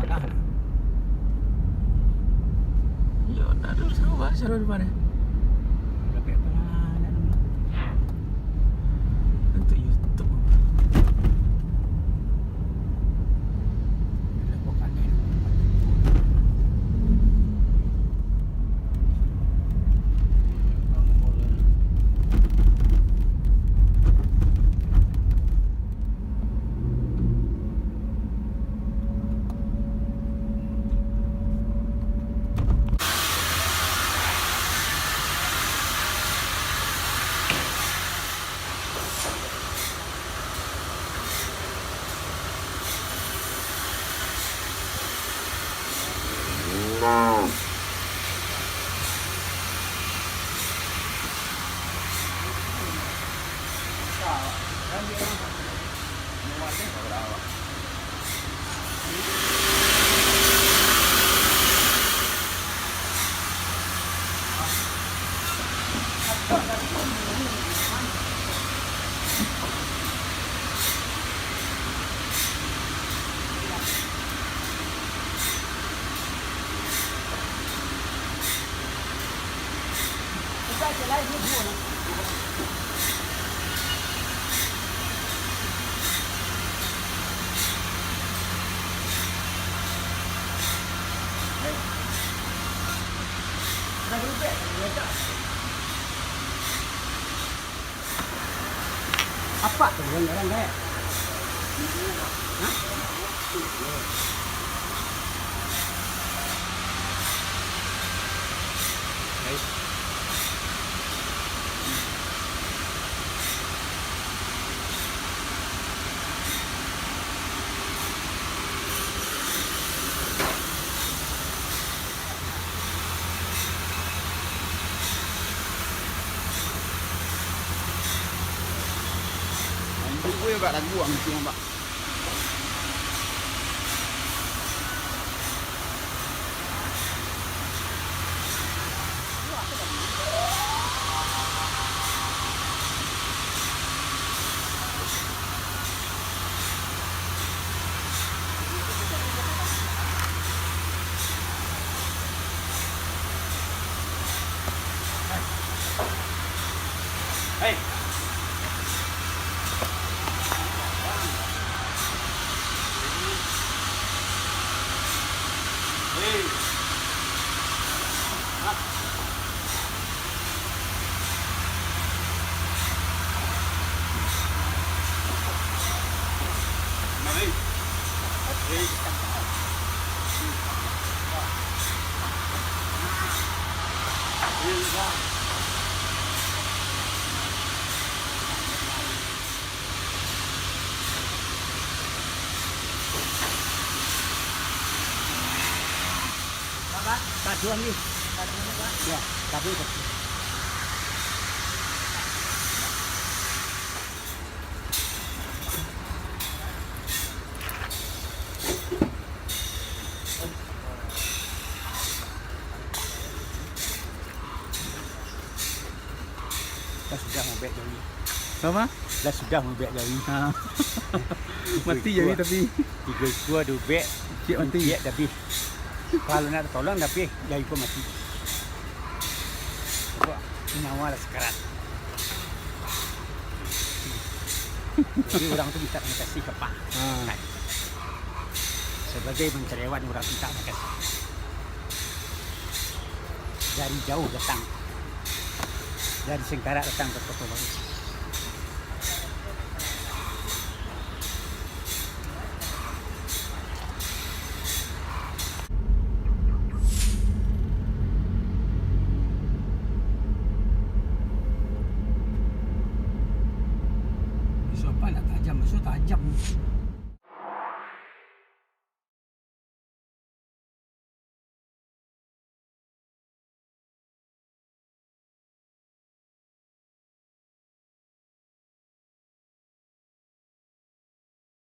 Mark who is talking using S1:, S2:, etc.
S1: lah.
S2: Ya, nak duduk sama Syarul depan ni.
S1: Berapa pernah nak dulu.
S2: Untuk YouTube.
S1: Bila kau kanin. Apa tu orang-orang ni?
S3: Gue juga lagu ang siang pak. Hey.
S1: Kaduan ni. Ya, tapi dah sudah membek jari.
S2: Sama?
S1: Dah sudah membek jari. Ha.
S2: Mati jadi tapi.
S1: Tiga gua dua bek.
S2: Cik mati.
S1: Ya, tapi kalau nak tolong tapi jari gua mati. Gua nyawa lah sekarat. Jadi orang tu minta kasih kepak. Sebagai mencerewan orang minta kasih. Dari jauh datang. Dari Sengkarak datang ke Kota Baru. Masuk apa nak tajam? Masuk tajam.